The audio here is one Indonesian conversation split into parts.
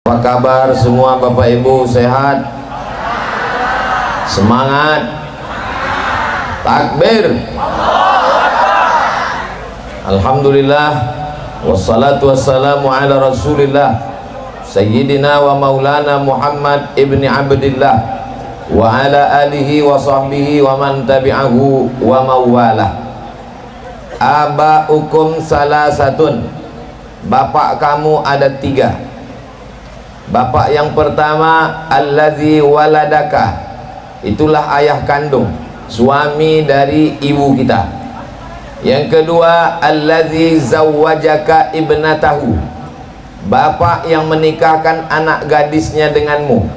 Apa kabar semua Bapak Ibu, sehat? Semangat? Takbir! Alhamdulillah, wassalatu wassalamu ala rasulillah Sayyidina wa maulana Muhammad ibni Abdillah wa ala alihi wa sahbihi wa man tabi'ahu wa mawalah. Aba'ukum salasatun, bapak kamu ada tiga. Bapak yang pertama allazi waladaka, itulah ayah kandung, suami dari ibu kita. Yang kedua allazi zawwajaka ibnatahu, bapak yang menikahkan anak gadisnya denganmu,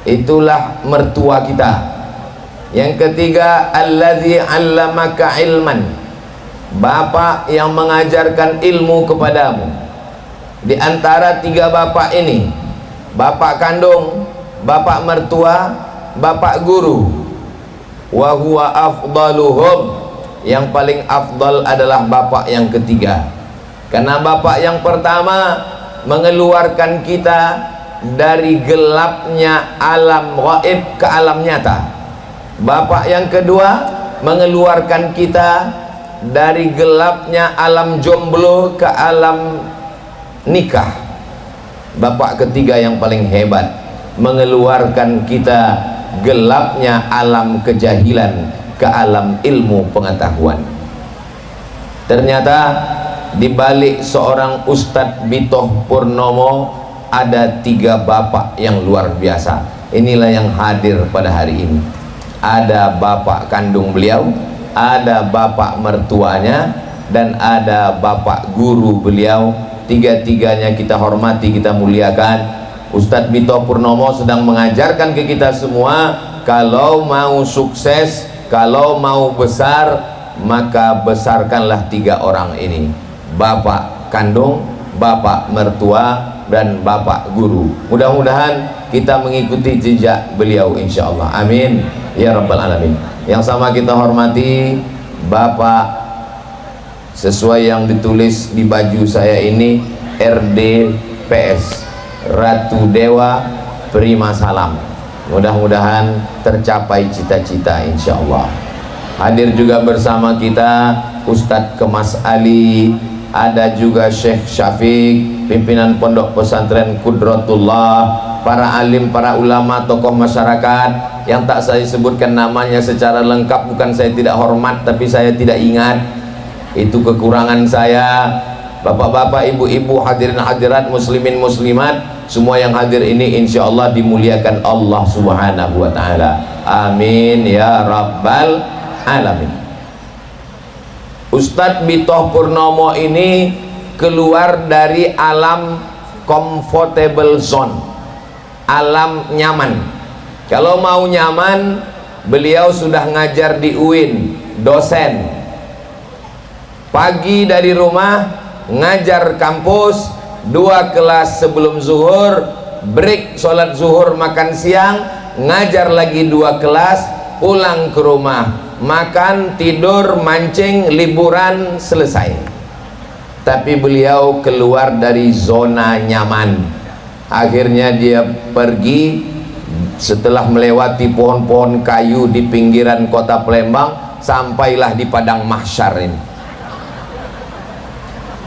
itulah mertua kita. Yang ketiga allazi 'allamaka ilman, bapak yang mengajarkan ilmu kepadamu. Di antara tiga bapak ini, bapak kandung, bapak mertua, bapak guru, wa huwa afdaluhum, yang paling afdal adalah bapak yang ketiga. Karena bapak yang pertama mengeluarkan kita dari gelapnya alam gaib ke alam nyata. Bapak yang kedua mengeluarkan kita dari gelapnya alam jomblo ke alam nikah. Bapak ketiga yang paling hebat mengeluarkan kita gelapnya alam kejahilan ke alam ilmu pengetahuan. Ternyata di balik seorang Ustadz Bitoh Purnomo ada tiga bapak yang luar biasa. Inilah yang hadir pada hari ini. Ada bapak kandung beliau, ada bapak mertuanya, dan ada bapak guru beliau. Tiga-tiganya kita hormati, kita muliakan. Ustadz Bitoh Purnomo sedang mengajarkan ke kita semua, kalau mau sukses, kalau mau besar, maka besarkanlah tiga orang ini: bapak kandung, bapak mertua, dan bapak guru. Mudah-mudahan kita mengikuti jejak beliau insyaallah. Amin ya rabbal alamin. Yang sama kita hormati bapak, sesuai yang ditulis di baju saya ini, RDPS, Ratu Dewa Prima Salam. Mudah-mudahan tercapai cita-cita insyaallah. Hadir juga bersama kita Ustadz Kemas Ali, ada juga Syekh Syafiq, pimpinan Pondok Pesantren Kudratullah, para alim, para ulama, tokoh masyarakat yang tak saya sebutkan namanya secara lengkap, bukan saya tidak hormat, tapi saya tidak ingat. Itu kekurangan saya. Bapak-bapak, ibu-ibu, hadirin hadirat, muslimin muslimat, semua yang hadir ini insya Allah dimuliakan Allah subhanahu wa ta'ala. Amin ya rabbal alamin. Ustadz Bitoh Purnomo ini keluar dari alam comfortable zone, alam nyaman. Kalau mau nyaman, beliau sudah ngajar di UIN, dosen. Pagi dari rumah ngajar kampus, 2 kelas sebelum zuhur, break sholat zuhur, makan siang, ngajar lagi 2 kelas, pulang ke rumah, makan, tidur, mancing, liburan, selesai. Tapi beliau keluar dari zona nyaman. Akhirnya dia pergi, setelah melewati pohon-pohon kayu di pinggiran kota Palembang, sampailah di padang mahsyar ini.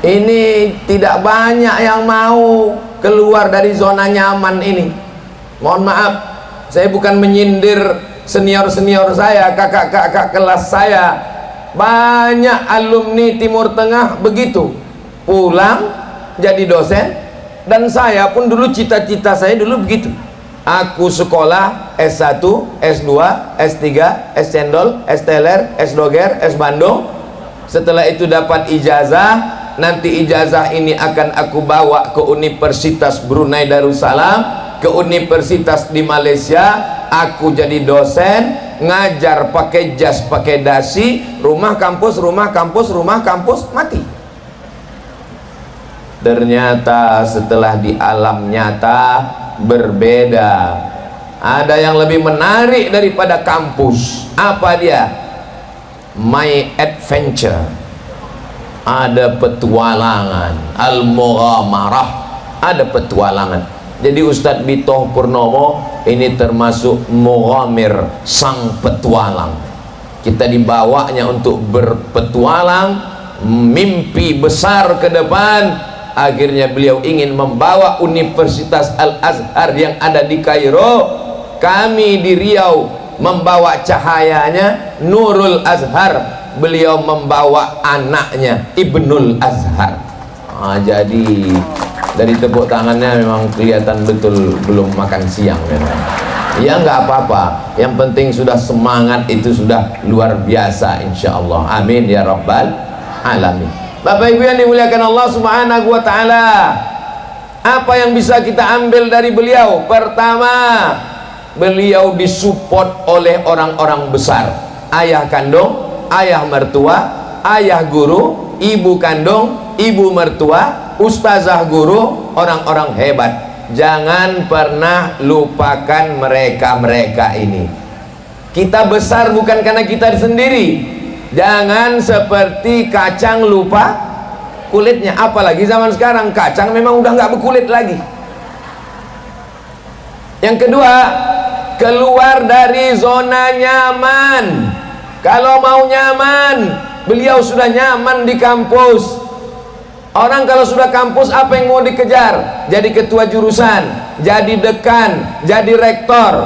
Ini tidak banyak yang mau keluar dari zona nyaman ini. Mohon maaf, saya bukan menyindir senior-senior saya, kakak-kakak kelas saya. Banyak alumni Timur Tengah begitu, pulang jadi dosen. Dan saya pun dulu, cita-cita saya dulu begitu. Aku sekolah S1, S2, S3, S cendol, S teler, S doger, S bandung. Setelah itu dapat ijazah. Nanti ijazah ini akan aku bawa ke Universitas Brunei Darussalam, ke universitas di Malaysia. Aku jadi dosen, ngajar pakai jas, pakai dasi, rumah kampus, rumah kampus, rumah kampus, mati. Ternyata setelah di alam nyata berbeda. Ada yang lebih menarik daripada kampus. Apa dia? My adventure. Ada petualangan, al-mughamarah, ada petualangan. Jadi Ustadz Bitoh Purnomo ini termasuk mughamir, sang petualang. Kita dibawanya untuk berpetualang, mimpi besar ke depan. Akhirnya beliau ingin membawa Universitas Al-Azhar yang ada di Kairo. Kami di Riau membawa cahayanya, Nurul Azhar. Beliau membawa anaknya, Ibnul Azhar. Jadi dari tepuk tangannya memang kelihatan betul belum makan siang memang. Ya nggak apa-apa, yang penting sudah semangat, itu sudah luar biasa insyaallah. Amin ya rabbal alamin. Bapak Ibu yang dimuliakan Allah Subhanahu wa taala, apa yang bisa kita ambil dari beliau? Pertama, beliau disupport oleh orang-orang besar, ayah kandung, ayah mertua, ayah guru, ibu kandung, ibu mertua, ustazah guru, orang-orang hebat. Jangan pernah lupakan mereka-mereka ini. Kita besar bukan karena kita sendiri. Jangan seperti kacang lupa kulitnya. Apalagi zaman sekarang kacang memang udah nggak berkulit lagi. Yang kedua, keluar dari zona nyaman. Kalau mau nyaman, beliau sudah nyaman di kampus. Orang kalau sudah kampus, apa yang mau dikejar? Jadi ketua jurusan, jadi dekan, jadi rektor.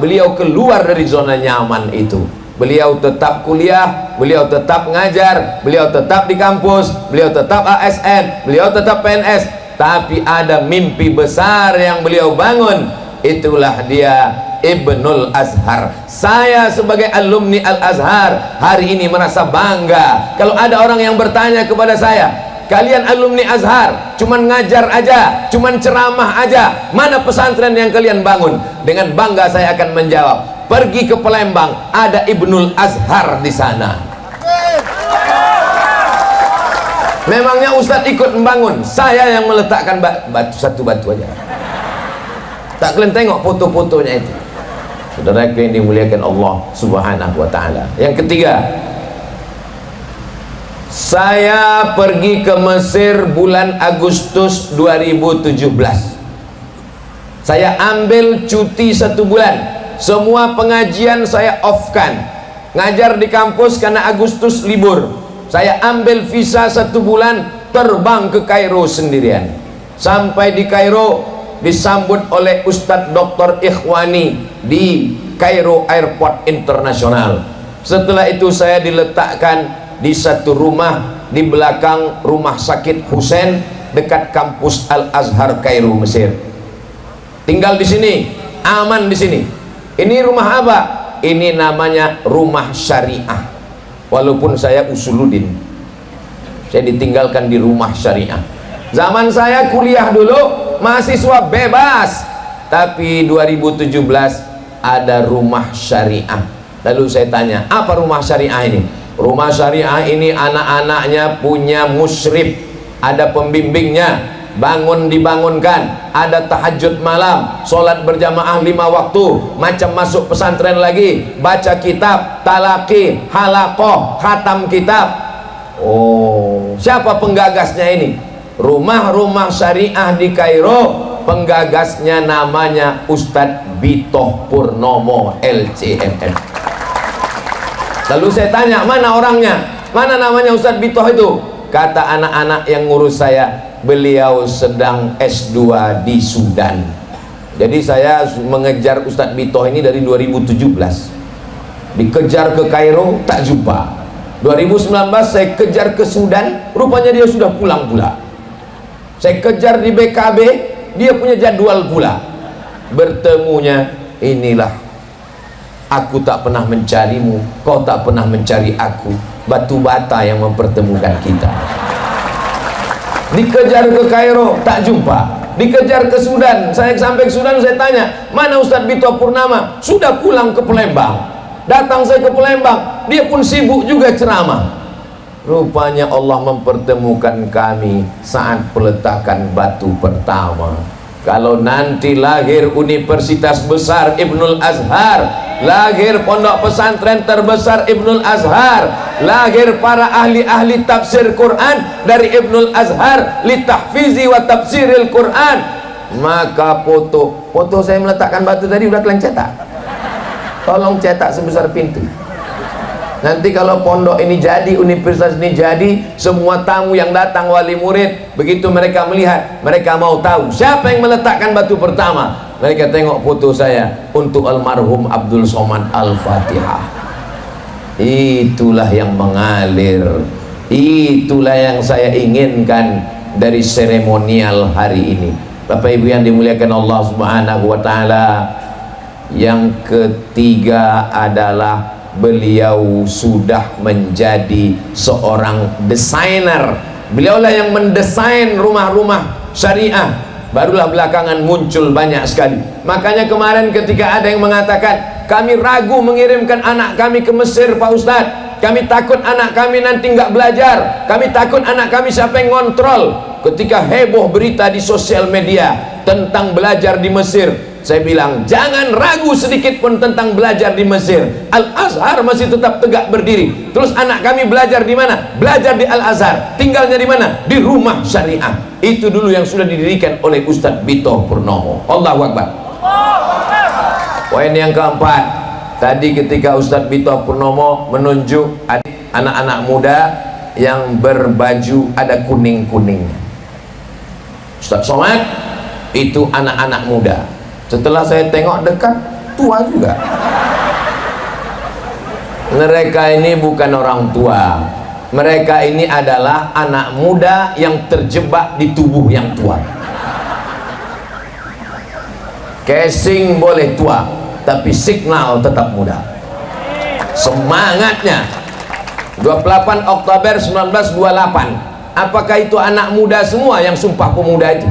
Beliau keluar dari zona nyaman itu. Beliau tetap kuliah, beliau tetap ngajar, beliau tetap di kampus, beliau tetap ASN, beliau tetap PNS. Tapi ada mimpi besar yang beliau bangun. Itulah dia Ibnul Azhar. Saya sebagai alumni Al-Azhar hari ini merasa bangga. Kalau ada orang yang bertanya kepada saya, kalian alumni Azhar cuman ngajar aja, cuman ceramah aja, mana pesantren yang kalian bangun? Dengan bangga saya akan menjawab, pergi ke Palembang, ada Ibnul Azhar di sana. Memangnya Ustadz ikut membangun? Saya yang meletakkan satu batu aja. Tak kalian tengok foto-fotonya itu. Saudara yang dimuliakan Allah Subhanahu wa taala. Yang ketiga, saya pergi ke Mesir bulan Agustus 2017. Saya ambil cuti 1 bulan. Semua pengajian saya off-kan. Ngajar di kampus karena Agustus libur. Saya ambil visa 1 bulan, terbang ke Kairo sendirian. Sampai di Kairo disambut oleh Ustadz Dr. Ikhwani di Kairo Airport Internasional. Setelah itu saya diletakkan di satu rumah di belakang rumah sakit Husain dekat kampus Al-Azhar Kairo Mesir. Tinggal di sini, aman di sini. Ini rumah apa? Ini namanya rumah syariah. Walaupun saya usuluddin, saya ditinggalkan di rumah syariah. Zaman saya kuliah dulu mahasiswa bebas, tapi 2017 ada rumah syariah. Lalu saya tanya, apa rumah syariah ini? Rumah syariah ini anak-anaknya punya musyrif, ada pembimbingnya, bangun dibangunkan, ada tahajud malam, sholat berjamaah 5 waktu, macam masuk pesantren lagi, baca kitab, talaki, halaqah, khatam kitab. Oh, siapa penggagasnya ini? Rumah-rumah syariah di Kairo, penggagasnya namanya Ustadz Bitoh Purnomo LCMM. Lalu saya tanya, mana orangnya? Mana namanya Ustadz Bitoh itu? Kata anak-anak yang ngurus saya, beliau sedang S2 di Sudan. Jadi saya mengejar Ustadz Bitoh ini dari 2017. Dikejar ke Kairo, tak jumpa. 2019 saya kejar ke Sudan, rupanya dia sudah pulang pula. Saya kejar di BKB, dia punya jadwal pula. Bertemunya, inilah, aku tak pernah mencarimu, kau tak pernah mencari aku. Batu bata yang mempertemukan kita. Dikejar ke Kairo, tak jumpa. Dikejar ke Sudan, saya sampai ke Sudan, saya tanya, mana Ustadz Bitoh Purnama? Sudah pulang ke Palembang. Datang saya ke Palembang, dia pun sibuk juga ceramah. Rupanya Allah mempertemukan kami saat peletakan batu pertama. Kalau nanti lahir universitas besar Ibnul Azhar, lahir pondok pesantren terbesar Ibnul Azhar, lahir para ahli-ahli tafsir Quran dari Ibnul Azhar li tahfizi wa tafsiril Quran, maka foto saya meletakkan batu tadi udah kalian cetak. Tolong cetak sebesar pintu. Nanti kalau pondok ini jadi, universitas ini jadi, semua tamu yang datang, wali murid, begitu mereka melihat, mereka mau tahu siapa yang meletakkan batu pertama. Mereka tengok foto saya untuk almarhum Abdul Somad Al-Fatihah. Itulah yang mengalir, itulah yang saya inginkan dari seremonial hari ini. Bapak Ibu yang dimuliakan Allah Subhanahu wa taala, yang ketiga adalah beliau sudah menjadi seorang desainer. Beliaulah yang mendesain rumah-rumah syariah, barulah belakangan muncul banyak sekali. Makanya kemarin ketika ada yang mengatakan, kami ragu mengirimkan anak kami ke Mesir Pak Ustadz, kami takut anak kami nanti nggak belajar, kami takut anak kami siapa yang ngontrol. Ketika heboh berita di sosial media tentang belajar di Mesir, saya bilang jangan ragu sedikit pun tentang belajar di Mesir. Al-Azhar masih tetap tegak berdiri. Terus anak kami belajar di mana? Belajar di Al-Azhar. Tinggalnya di mana? Di rumah syariah. Itu dulu yang sudah didirikan oleh Ustadz Bito Purnomo. Allahu Akbar. Poin yang keempat, tadi ketika Ustadz Bito Purnomo menunjuk anak-anak muda yang berbaju ada kuning-kuningnya. Ustadz Somad itu anak-anak muda. Setelah saya tengok dekat, tua juga. Mereka ini bukan orang tua, mereka ini adalah anak muda yang terjebak di tubuh yang tua. Casing boleh tua, tapi signal tetap muda. Semangatnya 28 Oktober 1928. Apakah itu anak muda semua yang Sumpah Pemuda itu?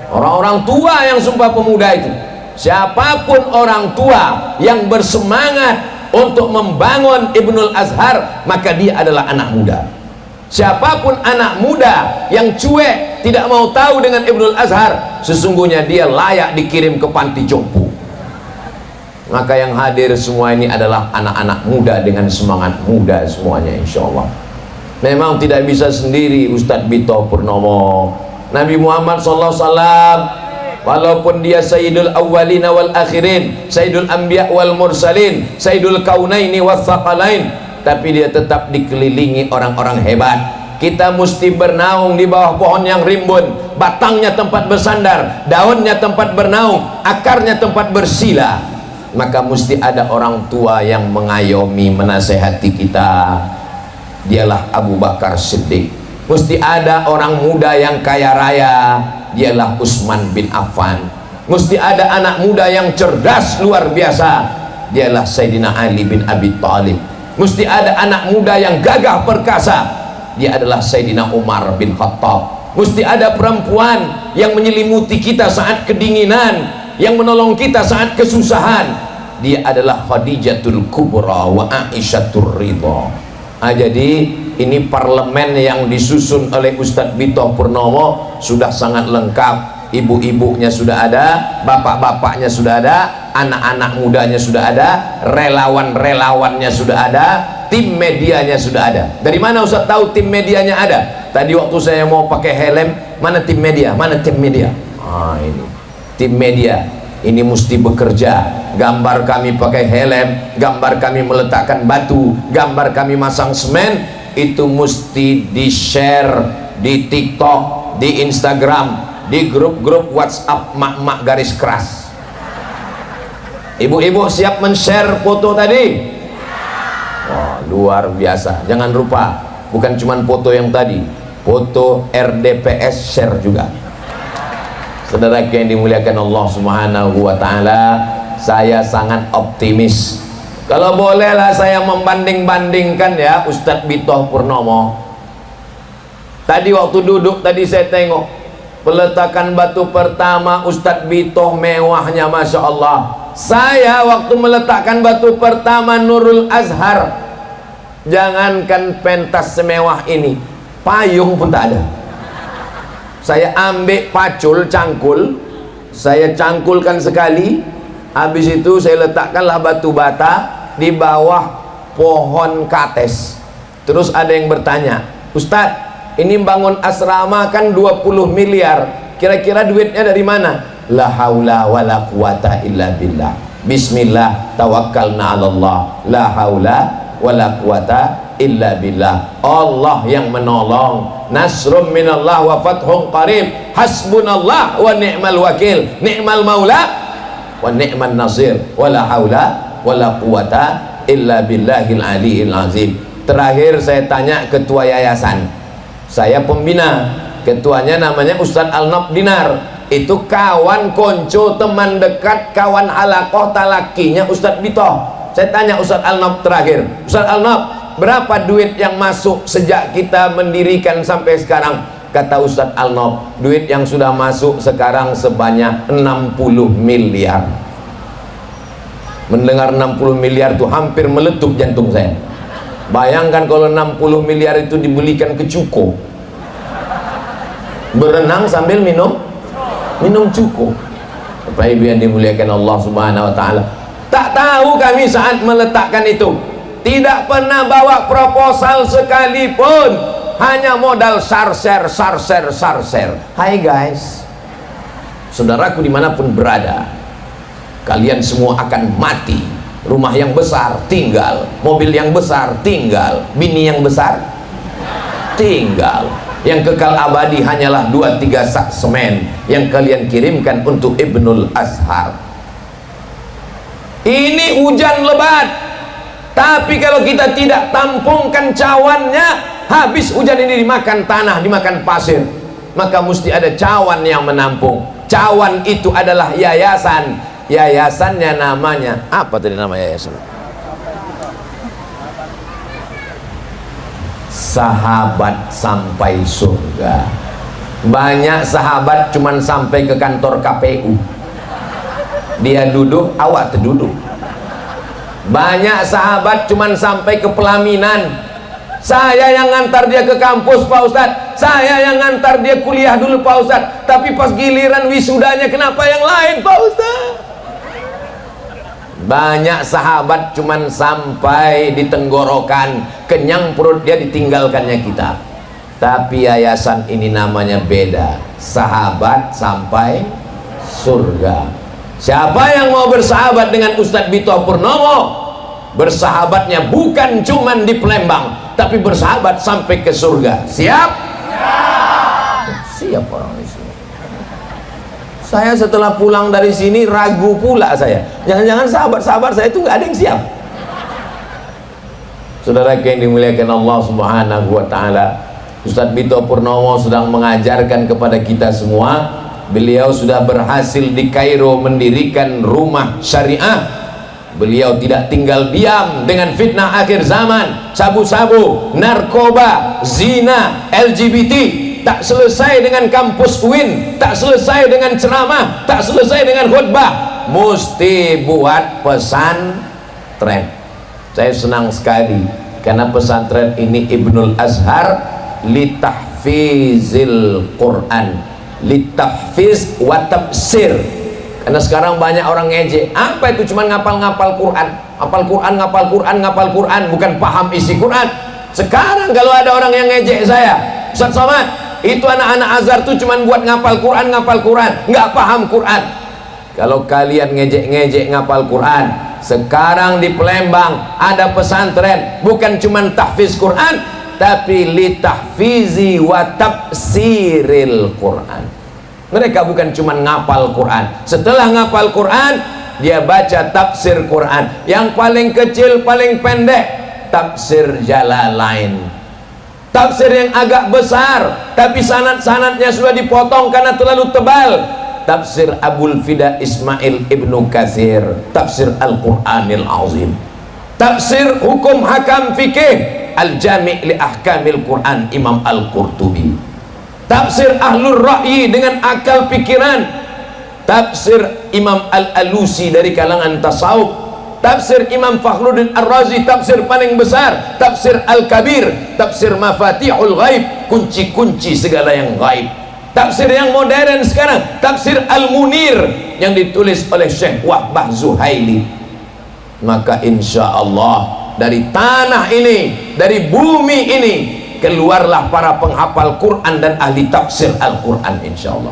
Orang-orang tua yang Sumpah Pemuda itu. Siapapun orang tua yang bersemangat untuk membangun Ibnul Azhar, maka dia adalah anak muda. Siapapun anak muda yang cuek, tidak mau tahu dengan Ibnul Azhar, sesungguhnya dia layak dikirim ke panti jompo. Maka yang hadir semua ini adalah anak-anak muda dengan semangat muda semuanya, insya Allah. Memang tidak bisa sendiri Ustadz Bito Purnomo. Nabi Muhammad SAW, walaupun dia Sayyidul Awwalina wal Akhirin, Sayyidul Anbiya wal Mursalin, Sayyidul Kaunaini wal Thaqalain, tapi dia tetap dikelilingi orang-orang hebat. Kita mesti bernaung di bawah pohon yang rimbun, batangnya tempat bersandar, daunnya tempat bernaung, akarnya tempat bersila. Maka mesti ada orang tua yang mengayomi, menasehati kita. Dialah Abu Bakar Siddiq. Mesti ada orang muda yang kaya raya, dialah Utsman bin Affan. Mesti ada anak muda yang cerdas luar biasa, dialah Sayyidina Ali bin Abi Thalib. Mesti ada anak muda yang gagah perkasa, dia adalah Sayyidina Umar bin Khattab. Mesti ada perempuan yang menyelimuti kita saat kedinginan, yang menolong kita saat kesusahan, dia adalah Khadijatul Kubra wa Aisyatur Ridha. Jadi ini parlemen yang disusun oleh Ustadz Bito Purnomo sudah sangat lengkap. Ibu-ibunya sudah ada, bapak-bapaknya sudah ada, anak-anak mudanya sudah ada, relawan-relawannya sudah ada, tim medianya sudah ada. Dari mana Ustadz tahu tim medianya ada? Tadi waktu saya mau pakai helm, mana tim media? Mana tim media? Ini tim media. Ini mesti bekerja. Gambar kami pakai helm, gambar kami meletakkan batu, gambar kami masang semen, itu mesti di-share di TikTok, di Instagram, di grup-grup WhatsApp mak-mak garis keras. Ibu-ibu siap men-share foto tadi? Wah, luar biasa. Jangan lupa, bukan cuma foto yang tadi, foto RDPS share juga. Saudara yang dimuliakan Allah Subhanahu wa taala, saya sangat optimis. Kalau bolehlah saya membanding-bandingkan ya Ustadz Bito Purnomo. Tadi waktu duduk tadi saya tengok peletakan batu pertama Ustadz Bito, mewahnya Masya Allah. Saya waktu meletakkan batu pertama Nurul Azhar, jangankan pentas semewah ini, payung pun tak ada. Saya ambil pacul, cangkul, saya cangkulkan sekali, habis itu saya letakkanlah batu bata di bawah pohon kates. Terus ada yang bertanya, Ustadz, ini bangun asrama kan 20 miliar, kira-kira duitnya dari mana? la haula wala quwata illa billah. Bismillah tawakkalna 'ala Allah, la haula wala quwata illa billah. Allah yang menolong, nasrum minallah wa fathun qarib, hasbunallah wa ni'mal wakil, ni'mal maula wa ni'man nasir, wala haula wala quwata illa billahil aliyil azim. Terakhir saya tanya ketua yayasan, saya pembina, ketuanya namanya Ustadz Al-Nab Dinar, itu kawan konco teman dekat kawan halakoh talakinya Ustadz Bito. Saya tanya Ustadz Al-Nab terakhir, Ustadz Al-Nab, berapa duit yang masuk sejak kita mendirikan sampai sekarang? Kata Ustadz Al-Nab, duit yang sudah masuk sekarang sebanyak 60 miliar. Mendengar 60 miliar itu hampir meletup jantung saya. Bayangkan kalau 60 miliar itu dibelikan ke cuko, berenang sambil minum cuko. Bapak Ibu yang dimuliakan Allah Subhanahu wa taala, tak tahu kami saat meletakkan itu tidak pernah bawa proposal sekalipun, hanya modal sarser. Hai guys, saudaraku dimanapun berada, kalian semua akan mati. Rumah yang besar tinggal, mobil yang besar tinggal, bini yang besar tinggal. Yang kekal abadi hanyalah 2-3 sak semen yang kalian kirimkan untuk Ibnul Azhar. Ini hujan lebat, tapi kalau kita tidak tampungkan cawannya, habis hujan ini dimakan tanah, dimakan pasir. Maka mesti ada cawan yang menampung. Cawan itu adalah yayasan. Yayasannya namanya apa tadi nama yayasan? Sahabat Sampai Surga. Banyak sahabat cuman sampai ke kantor KPU, dia duduk, awak terduduk. Banyak sahabat cuman sampai ke pelaminan, saya yang ngantar dia ke kampus Pak Ustadz, saya yang ngantar dia kuliah dulu Pak Ustadz, tapi pas giliran wisudanya kenapa yang lain Pak Ustadz? Banyak sahabat cuman sampai di tenggorokan, kenyang perut dia, ditinggalkannya kita. Tapi yayasan ini namanya beda, Sahabat Sampai Surga. Siapa yang mau bersahabat dengan Ustadz Bito Purnomo, bersahabatnya bukan cuman di Palembang, tapi bersahabat sampai ke surga. Siap? Siap orang di sini. Saya setelah pulang dari sini ragu pula saya. Jangan-jangan sahabat-sahabat saya itu nggak ada yang siap. Saudara yang dimuliakan Allah Subhanahu wa taala, Ustadz Bito Purnomo sedang mengajarkan kepada kita semua. Beliau sudah berhasil di Kairo mendirikan rumah syariah. Beliau tidak tinggal diam dengan fitnah akhir zaman, sabu-sabu, narkoba, zina, LGBT. Tak selesai dengan kampus UIN, tak selesai dengan ceramah, tak selesai dengan khutbah, mesti buat pesantren. Saya senang sekali karena pesantren ini Ibnul Azhar litahfizil Quran, litahfiz wa tafsir. Karena sekarang banyak orang ngejek, apa itu cuma ngapal-ngapal Quran, ngapal Quran, ngapal Quran, bukan paham isi Quran. Sekarang kalau ada orang yang ngejek saya, Ustaz Somad, itu anak-anak Azhar tuh cuma buat ngapal Quran, nggak paham Quran. Kalau kalian ngejek-ngejek ngapal Quran, sekarang di Palembang ada pesantren bukan cuma tahfiz Quran, tapi litahfizi wa tafsiril Quran. Mereka bukan cuma ngapal Quran, setelah ngapal Quran dia baca tafsir Quran. Yang paling kecil, paling pendek, tafsir Jalalain. Tafsir yang agak besar tapi sanad-sanadnya sudah dipotong karena terlalu tebal, tafsir Abul Fida Ismail Ibnu Katsir, tafsir Al-Qur'anil Azim. Tafsir hukum hakam fikih Al-Jami' li Ahkamil Quran Imam Al-Qurtubi. Tafsir Ahlul Ra'yi dengan akal pikiran, tafsir Imam Al-Alusi dari kalangan tasawuf, tafsir Imam Fakhruddin Ar-Razi, tafsir paling besar, tafsir Al-Kabir, tafsir Mafatihul Ghaib, kunci-kunci segala yang gaib. Tafsir yang modern sekarang, tafsir Al-Munir yang ditulis oleh Syekh Wahbah Zuhaili. Maka insya Allah dari tanah ini, dari bumi ini, keluarlah para penghafal Quran dan ahli tafsir Al-Quran insya Allah.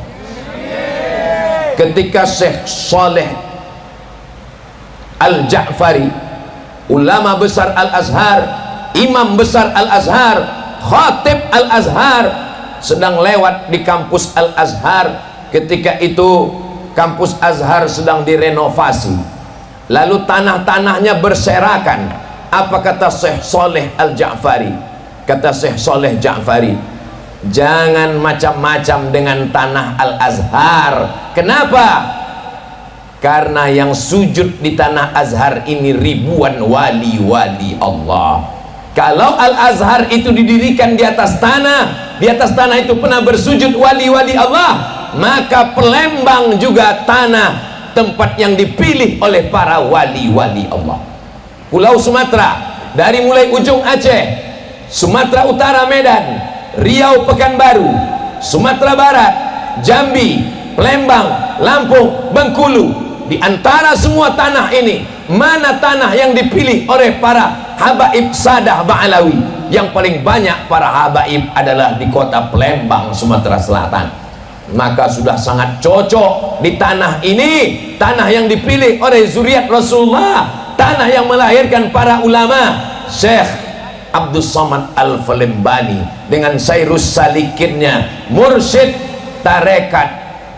ketika Syekh Saleh Al-Ja'fari, ulama besar Al-Azhar, imam besar Al-Azhar, khatib Al-Azhar, sedang lewat di kampus Al-Azhar. Ketika itu kampus Azhar sedang direnovasi, lalu tanah-tanahnya berserakan. Apa kata Syekh Saleh Al-Ja'fari? Kata Syekh Saleh Ja'fari, jangan macam-macam dengan tanah Al-Azhar. Kenapa? Karena yang sujud di tanah Azhar ini ribuan wali-wali Allah. Kalau Al-Azhar itu didirikan di atas tanah itu pernah bersujud wali-wali Allah, maka Palembang juga tanah tempat yang dipilih oleh para wali-wali Allah. Pulau Sumatera, dari mulai ujung Aceh, Sumatera Utara Medan, Riau Pekanbaru, Sumatera Barat, Jambi, Palembang, Lampung, Bengkulu, di antara semua tanah ini, mana tanah yang dipilih oleh para habaib Sadah Ba'alawi? Yang paling banyak para habaib adalah di kota Palembang, Sumatera Selatan. Maka sudah sangat cocok di tanah ini, tanah yang dipilih oleh zuriat Rasulullah, tanah yang melahirkan para ulama. Syekh Abdul Somad Al-Falembani dengan Sairus Salikinnya, mursyid tarekat,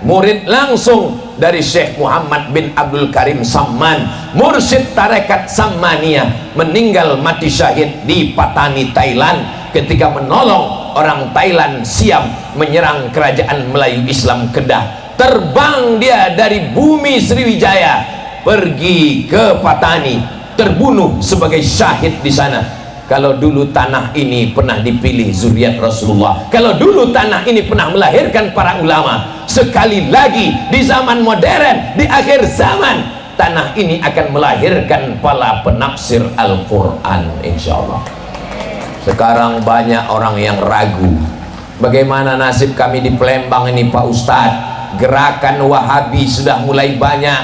murid langsung dari Syekh Muhammad bin Abdul Karim Samman, mursyid tarekat Sammaniyah, meninggal mati syahid di Patani, Thailand, ketika menolong orang Thailand Siam menyerang kerajaan Melayu Islam Kedah. Terbang dia dari bumi Sriwijaya pergi ke Patani, terbunuh sebagai syahid di sana. Kalau dulu tanah ini pernah dipilih zuriat Rasulullah, kalau dulu tanah ini pernah melahirkan para ulama, sekali lagi di zaman modern, di akhir zaman, tanah ini akan melahirkan para penafsir Al-Quran, insya Allah. Sekarang banyak orang yang ragu, bagaimana nasib kami di Palembang ini Pak Ustadz? Gerakan Wahabi sudah mulai banyak,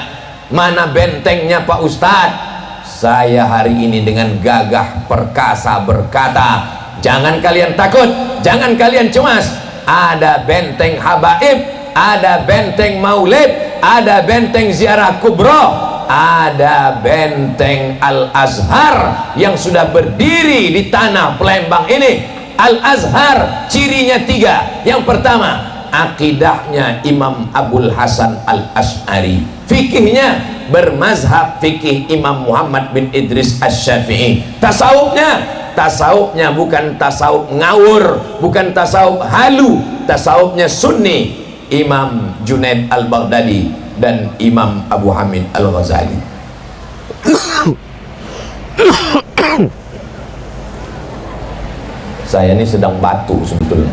mana bentengnya Pak Ustadz? Saya hari ini dengan gagah perkasa berkata, jangan kalian takut, jangan kalian cemas. Ada benteng habaib, ada benteng maulid, ada benteng ziarah kubro, ada benteng Al-Azhar yang sudah berdiri di tanah Palembang ini. Al-Azhar cirinya 3. Yang pertama, akidahnya Imam Abul Hasan Al-Ash'ari, fikihnya bermazhab fikih Imam Muhammad bin Idris Asy-Syafi'i, tasawufnya bukan tasawuf ngawur, bukan tasawuf halu, tasawufnya sunni, Imam Junaid Al-Baghdadi dan Imam Abu Hamid Al-Ghazali. Saya ini sedang batuk sebetulnya,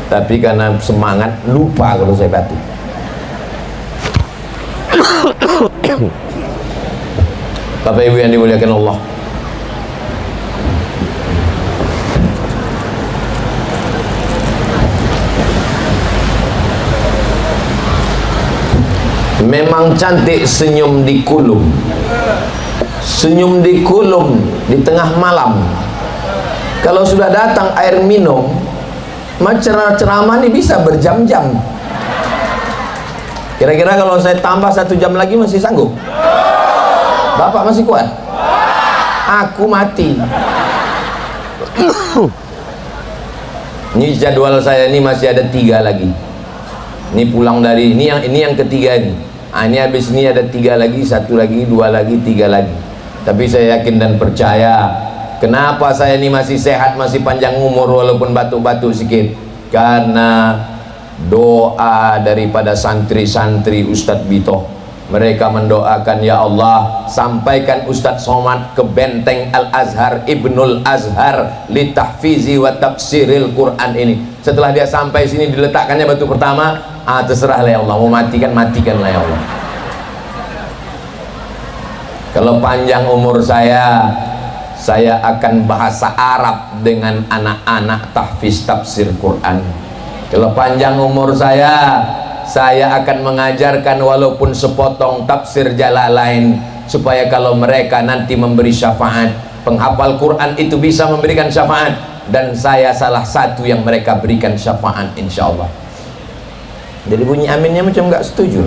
tapi karena semangat lupa kalau saya batuk. Bapak Ibu yang dimuliakan Allah, memang cantik senyum di kulum, senyum di kulum di tengah malam. Kalau sudah datang air minum, ceramah ini bisa berjam-jam. Kira-kira kalau saya tambah 1 jam lagi masih sanggup? Bapak masih kuat? Aku mati. Ini jadwal saya ini masih ada 3 lagi. Ini pulang dari ini yang ketiga ini. Ini habis ini ada 3 lagi, 1 lagi, 2 lagi, 3 lagi. Tapi saya yakin dan percaya. Kenapa saya ini masih sehat, masih panjang umur walaupun batuk-batuk sedikit? Karena doa daripada santri-santri Ustadz Bito. Mereka mendoakan, ya Allah, sampaikan Ustadz Somad ke benteng Al-Azhar, Ibnul Azhar, li tahfizi wa tafsiril Quran ini. Setelah dia sampai sini, diletakkannya batu pertama. Terserahlah ya Allah, mau matikan, matikanlah ya Allah. Kalau panjang umur saya akan bahasa Arab dengan anak-anak tahfiz tafsir Quran. Kalau panjang umur saya akan mengajarkan walaupun sepotong tafsir Jalalain, supaya kalau mereka nanti memberi syafaat, penghafal Quran itu bisa memberikan syafaat, dan saya salah satu yang mereka berikan syafaat, insya Allah. Jadi bunyi aminnya macam nggak setuju.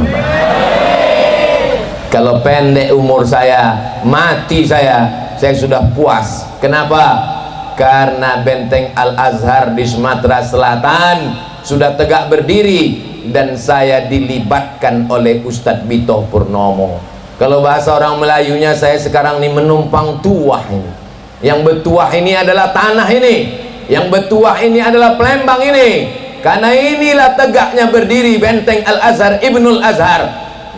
Kalau pendek umur saya, mati saya sudah puas. Kenapa? Karena benteng Al-Azhar di Sumatera Selatan sudah tegak berdiri dan saya dilibatkan oleh Ustadz Bito Purnomo. Kalau bahasa orang Melayunya, saya sekarang ini menumpang tuah ini. Yang bertuah ini adalah tanah ini, yang bertuah ini adalah Palembang ini. Karena inilah tegaknya berdiri benteng Al-Azhar, Ibnul Azhar,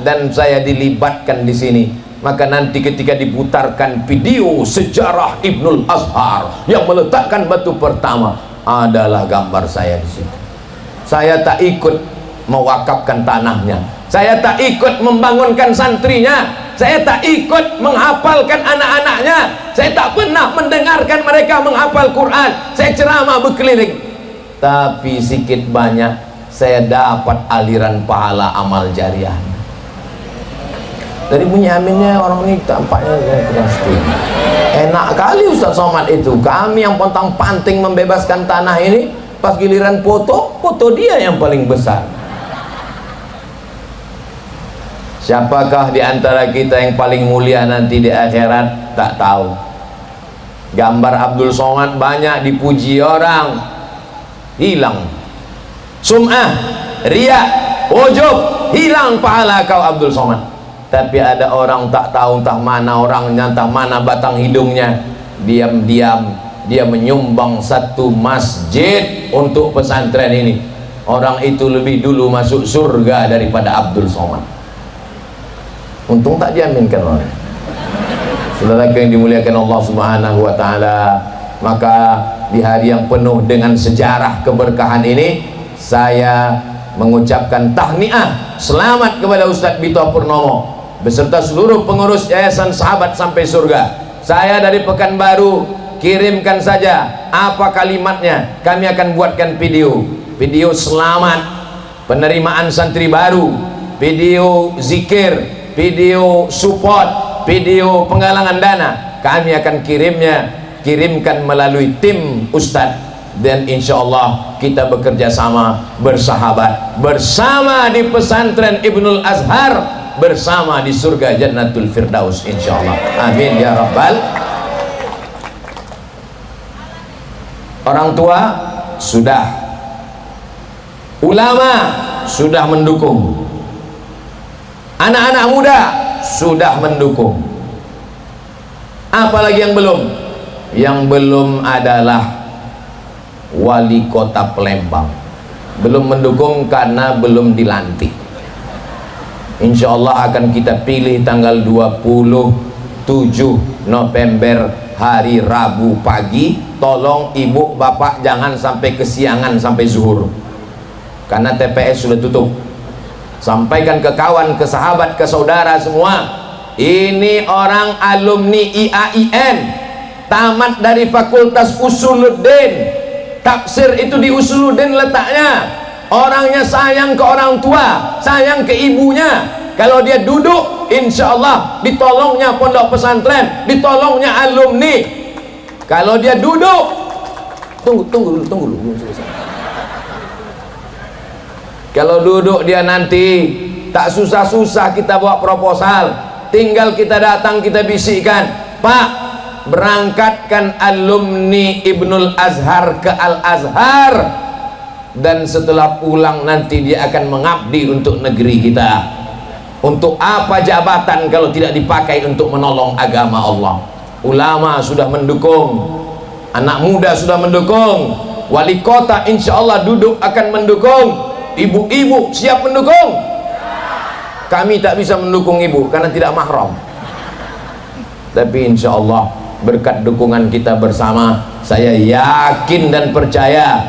dan saya dilibatkan di sini. Maka nanti ketika diputarkan video sejarah Ibnul Azhar yang meletakkan batu pertama, adalah gambar saya di situ. Saya tak ikut mewakafkan tanahnya, saya tak ikut membangunkan santrinya, saya tak ikut menghafalkan anak-anaknya, saya tak pernah mendengarkan mereka menghafal Quran, saya ceramah berkeliling. Tapi sedikit banyak saya dapat aliran pahala amal jariah. Dari bunyi aminnya orang ini tampaknya keras. Enak kali Ustaz Somad itu. Kami yang pontang-panting membebaskan tanah ini, pas giliran foto dia yang paling besar. Siapakah di antara kita yang paling mulia nanti di akhirat? Tak tahu. Gambar Abdul Somad banyak dipuji orang, hilang sum'ah, riya, ujub, hilang pahala kau Abdul Somad. Tapi ada orang tak tahu entah mana orangnya, entah mana batang hidungnya, diam-diam dia menyumbang satu masjid untuk pesantren ini. Orang itu lebih dulu masuk surga daripada Abdul Somad. Untung tak diaminkan orang. Saudara yang dimuliakan Allah Subhanahu wa taala, maka di hari yang penuh dengan sejarah keberkahan ini, saya mengucapkan tahniah selamat kepada Ustadz Bito Purnomo beserta seluruh pengurus Yayasan Sahabat Sampai Surga. Saya dari Pekanbaru, kirimkan saja apa kalimatnya, kami akan buatkan video selamat penerimaan santri baru, video zikir, video support, video penggalangan dana. Kami akan kirimkan melalui tim Ustadz, dan insya Allah kita bekerja sama, bersahabat bersama di pesantren Ibnul Azhar, bersama di surga Jannatul Firdaus insyaallah. Amin ya rabbal. Orang tua sudah, ulama sudah mendukung, anak-anak muda sudah mendukung. Apalagi yang belum? Yang belum adalah wali kota Palembang, belum mendukung karena belum dilantik. Insya Allah akan kita pilih tanggal 27 November hari Rabu pagi. Tolong ibu bapak jangan sampai kesiangan sampai zuhur, karena TPS sudah tutup. Sampaikan ke kawan, ke sahabat, ke saudara semua, ini orang alumni IAIN, tamat dari Fakultas Usuluddin. Tafsir itu di Usuluddin letaknya. Orangnya sayang ke orang tua, sayang ke ibunya. Kalau dia duduk, insya Allah ditolongnya pondok pesantren, ditolongnya alumni. Kalau dia duduk, tunggu dulu, belum selesai. Kalau duduk dia nanti tak susah-susah kita bawa proposal, tinggal kita datang, kita bisikkan, Pak, berangkatkan alumni Ibnul Azhar ke Al-Azhar, dan setelah pulang nanti dia akan mengabdi untuk negeri kita. Untuk apa jabatan kalau tidak dipakai untuk menolong agama Allah? Ulama sudah mendukung, anak muda sudah mendukung, wali kota insya Allah duduk akan mendukung, ibu-ibu siap mendukung. Kami tak bisa mendukung ibu karena tidak mahram, tapi insya Allah berkat dukungan kita bersama, saya yakin dan percaya,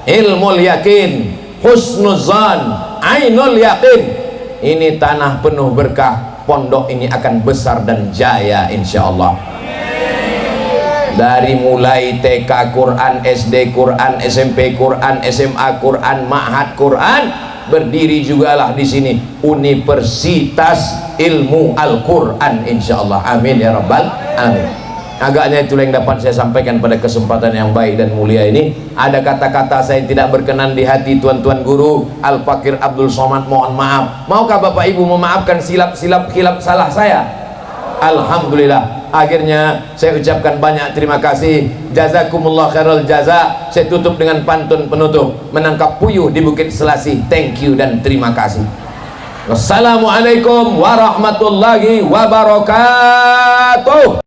ilmul yakin, husnuzan, ainul yakin, ini tanah penuh berkah. Pondok ini akan besar dan jaya insya Allah. Dari mulai TK Quran, SD Quran, SMP Quran, SMA Quran, Ma'had Quran, berdiri jugalah di sini Universitas Ilmu Al-Quran insya Allah. Amin ya rabbal alamin. Agaknya itulah yang dapat saya sampaikan pada kesempatan yang baik dan mulia ini. Ada kata-kata saya tidak berkenan di hati tuan-tuan guru. Al-Fakir Abdul Somad mohon maaf. Maukah Bapak Ibu memaafkan silap-silap khilaf salah saya? Alhamdulillah. Akhirnya saya ucapkan banyak terima kasih. Jazakumullah khairul jaza. Saya tutup dengan pantun penutup. Menangkap puyuh di Bukit Selasih. Thank you dan terima kasih. Wassalamualaikum warahmatullahi wabarakatuh.